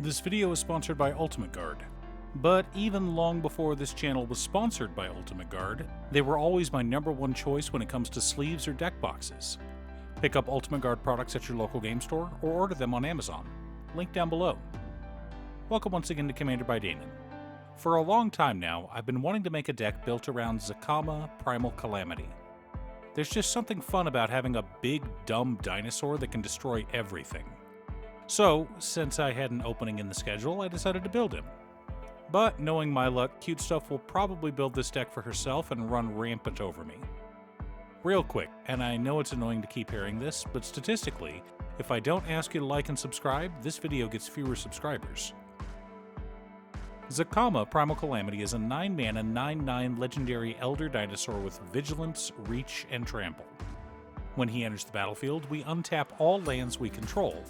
This video is sponsored by Ultimate Guard. But even long before this channel was sponsored by Ultimate Guard, they were always my #1 choice when it comes to sleeves or deck boxes. Pick up Ultimate Guard products at your local game store or order them on Amazon. Link down below. Welcome once again to Commander by Damon. For a long time now, I've been wanting to make a deck built around Zacama Primal Calamity. There's just something fun about having a big, dumb dinosaur that can destroy everything. So, since I had an opening in the schedule, I decided to build him. But knowing my luck, Cute Stuff will probably build this deck for herself and run rampant over me. Real quick, and I know it's annoying to keep hearing this, but statistically, if I don't ask you to like and subscribe, this video gets fewer subscribers. Zacama Primal Calamity is a 9-mana, 9/9 legendary elder dinosaur with Vigilance, Reach, and Trample. When he enters the battlefield, we untap all lands we control,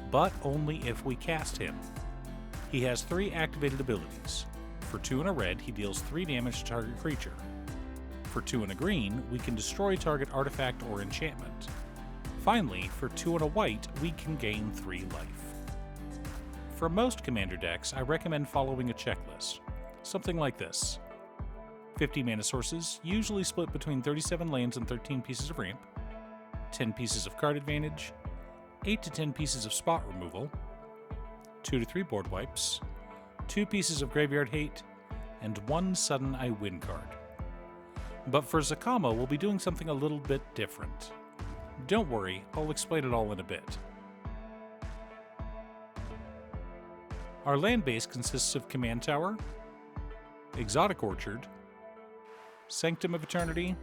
but only if we cast him. He has 3 activated abilities. For 2 and a red, he deals 3 damage to target creature. For 2 and a green, we can destroy target artifact or enchantment. Finally, for 2 and a white, we can gain 3 life. For most commander decks, I recommend following a checklist. Something like this. 50 mana sources, usually split between 37 lands and 13 pieces of ramp, 10 pieces of card advantage, 8 to 10 pieces of spot removal, 2 to 3 board wipes, 2 pieces of graveyard hate, and 1 sudden I win card. But for Zacama, we'll be doing something a little bit different. Don't worry, I'll explain it all in a bit. Our land base consists of Command Tower, Exotic Orchard, Sanctum of Eternity,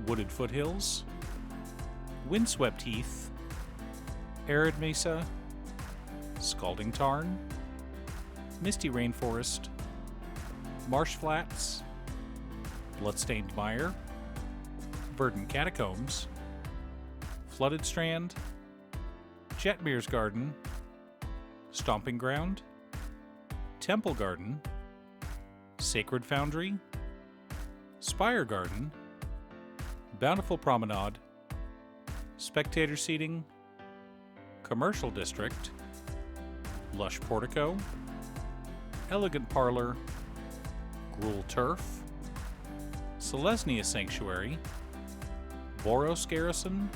Wooded Foothills, Windswept Heath, Arid Mesa, Scalding Tarn, Misty Rainforest, Marsh Flats, Bloodstained Mire, Verdant Catacombs, Flooded Strand, Jetmir's Garden, Stomping Ground, Temple Garden, Sacred Foundry, Spire Garden, Bountiful Promenade, Spectator Seating, Commercial District, Lush Portico, Elegant Parlor, Gruul Turf, Selesnya Sanctuary, Boros Garrison,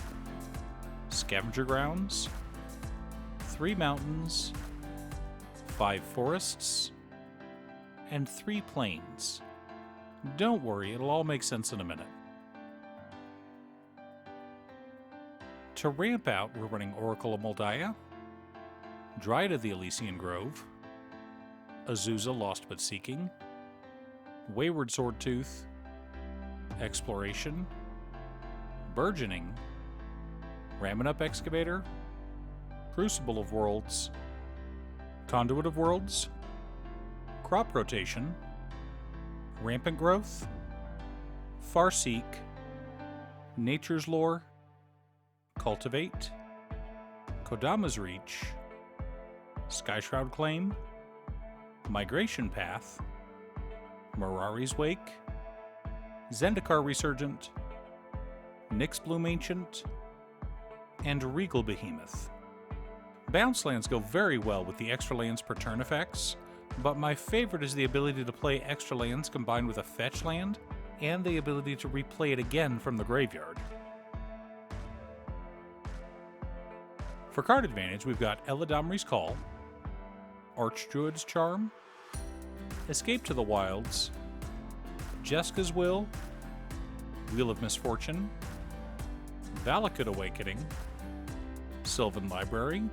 Scavenger Grounds, 3 mountains, 5 forests, and 3 plains. Don't worry, it'll all make sense in a minute. To ramp out, we're running Oracle of Moldiah, Dryad of the Elysian Grove, Azusa Lost But Seeking, Wayward Swordtooth, Exploration, Burgeoning, Raminap Excavator, Crucible of Worlds, Conduit of Worlds, Crop Rotation, Rampant Growth, Farseek, Nature's Lore, Cultivate, Kodama's Reach, Skyshroud Claim, Migration Path, Mirari's Wake, Zendikar Resurgent, Nyxbloom Ancient, and Regal Behemoth. Bounce lands go very well with the extra lands per turn effects, but my favorite is the ability to play extra lands combined with a fetch land, and the ability to replay it again from the graveyard. For card advantage, we've got Eladamri's Call, Archdruid's Charm, Escape to the Wilds, Jeska's Will, Wheel of Misfortune, Valakut Awakening, Sylvan Library,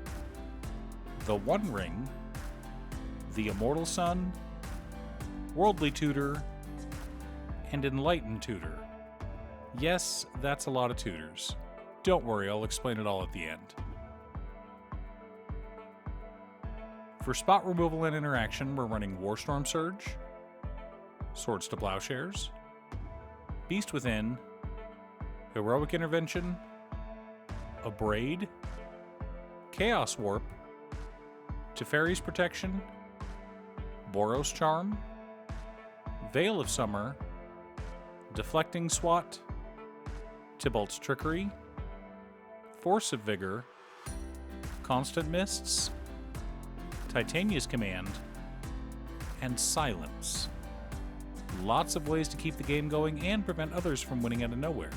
The One Ring, The Immortal Sun, Worldly Tutor, and Enlightened Tutor. Yes, that's a lot of tutors. Don't worry, I'll explain it all at the end. For spot removal and interaction, we're running Warstorm Surge, Swords to Plowshares, Beast Within, Heroic Intervention, Abrade, Chaos Warp, Teferi's Protection, Boros Charm, Veil of Summer, Deflecting Swat, Tybalt's Trickery, Force of Vigor, Constant Mists, Titania's command, and silence. Lots of ways to keep the game going and prevent others from winning out of nowhere.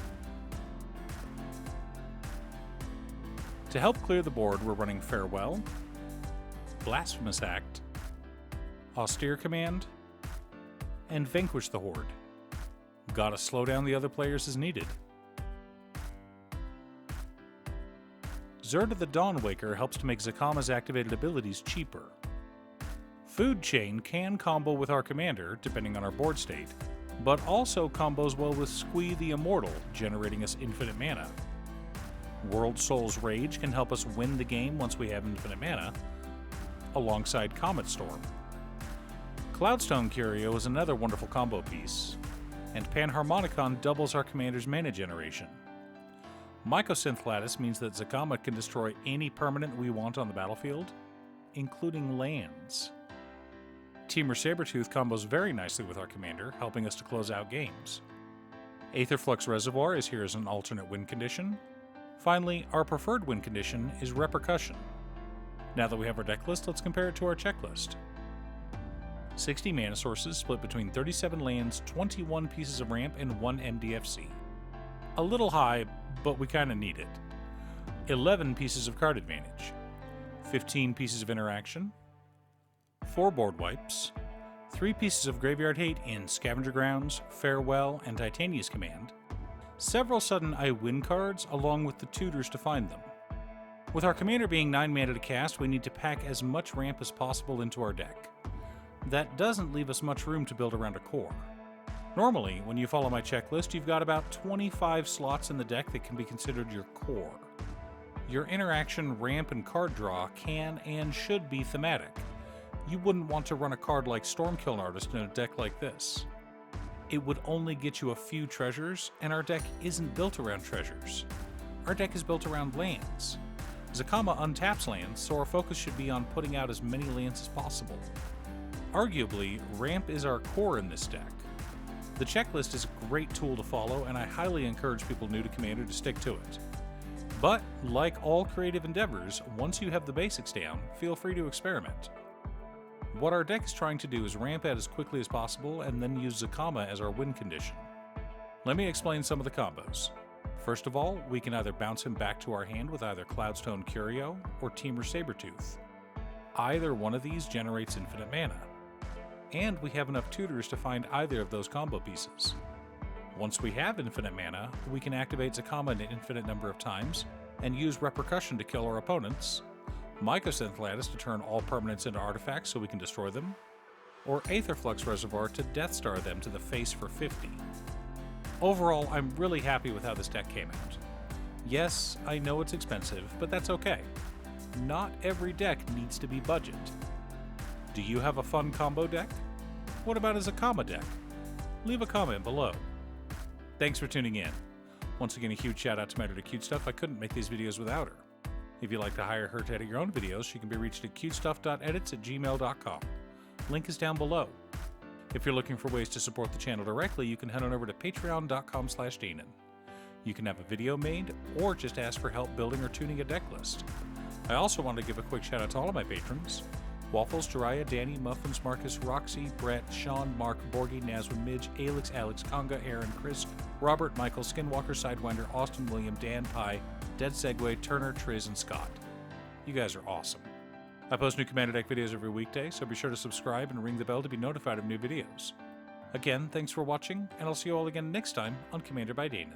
To help clear the board, we're running Farewell, Blasphemous Act, Austere Command, and Vanquish the Horde. Gotta slow down the other players as needed. Zerda the Dawnwaker helps to make Zacama's activated abilities cheaper. Food Chain can combo with our commander, depending on our board state, but also combos well with Squee the Immortal, generating us infinite mana. World Soul's Rage can help us win the game once we have infinite mana, alongside Comet Storm. Cloudstone Curio is another wonderful combo piece, and Panharmonicon doubles our commander's mana generation. Mycosynth Lattice means that Zacama can destroy any permanent we want on the battlefield, including lands. Temur Sabertooth combos very nicely with our commander, helping us to close out games. Aetherflux Reservoir is here as an alternate win condition. Finally, our preferred win condition is Repercussion. Now that we have our deck list, let's compare it to our checklist. 60 mana sources split between 37 lands, 21 pieces of ramp, and 1 MDFC. A little high, but we kinda need it. 11 pieces of card advantage, 15 pieces of interaction, 4 board wipes, 3 pieces of graveyard hate in Scavenger Grounds, Farewell, and Titania's command, several sudden I win cards along with the tutors to find them. With our commander being 9 mana to cast, we need to pack as much ramp as possible into our deck. That doesn't leave us much room to build around a core. Normally, when you follow my checklist, you've got about 25 slots in the deck that can be considered your core. Your interaction, ramp, and card draw can and should be thematic. You wouldn't want to run a card like Stormkiln Artist in a deck like this. It would only get you a few treasures, and our deck isn't built around treasures. Our deck is built around lands. Zacama untaps lands, so our focus should be on putting out as many lands as possible. Arguably, ramp is our core in this deck. The checklist is a great tool to follow, and I highly encourage people new to Commander to stick to it. But, like all creative endeavors, once you have the basics down, feel free to experiment. What our deck is trying to do is ramp out as quickly as possible and then use Zacama as our win condition. Let me explain some of the combos. First of all, we can either bounce him back to our hand with either Cloudstone Curio or Temur Sabertooth. Either one of these generates infinite mana. And we have enough tutors to find either of those combo pieces. Once we have infinite mana, we can activate Zacama an infinite number of times and use Repercussion to kill our opponents, Mycosynth Lattice to turn all permanents into artifacts so we can destroy them, or Aetherflux Reservoir to Death Star them to the face for 50. Overall, I'm really happy with how this deck came out. Yes, I know it's expensive, but that's okay. Not every deck needs to be budget. Do you have a fun combo deck? What about a Zacama deck? Leave a comment below. Thanks for tuning in. Once again, a huge shout out to my editor Cutestuff. I couldn't make these videos without her. If you'd like to hire her to edit your own videos, she can be reached at cutestuff.edits@gmail.com. Link is down below. If you're looking for ways to support the channel directly, you can head on over to patreon.com/Danon. You can have a video made, or just ask for help building or tuning a deck list. I also want to give a quick shout out to all of my patrons: Waffles, Jiraiya, Danny, Muffins, Marcus, Roxy, Brett, Sean, Mark, Borgie, Nazwin, Midge, Alex, Alex, Conga, Aaron, Chris, Robert, Michael, Skinwalker, Sidewinder, Austin, William, Dan, Pye, Dead Segway, Turner, Triz, and Scott. You guys are awesome. I post new Commander Deck videos every weekday, so be sure to subscribe and ring the bell to be notified of new videos. Again, thanks for watching, and I'll see you all again next time on Commander by Danon.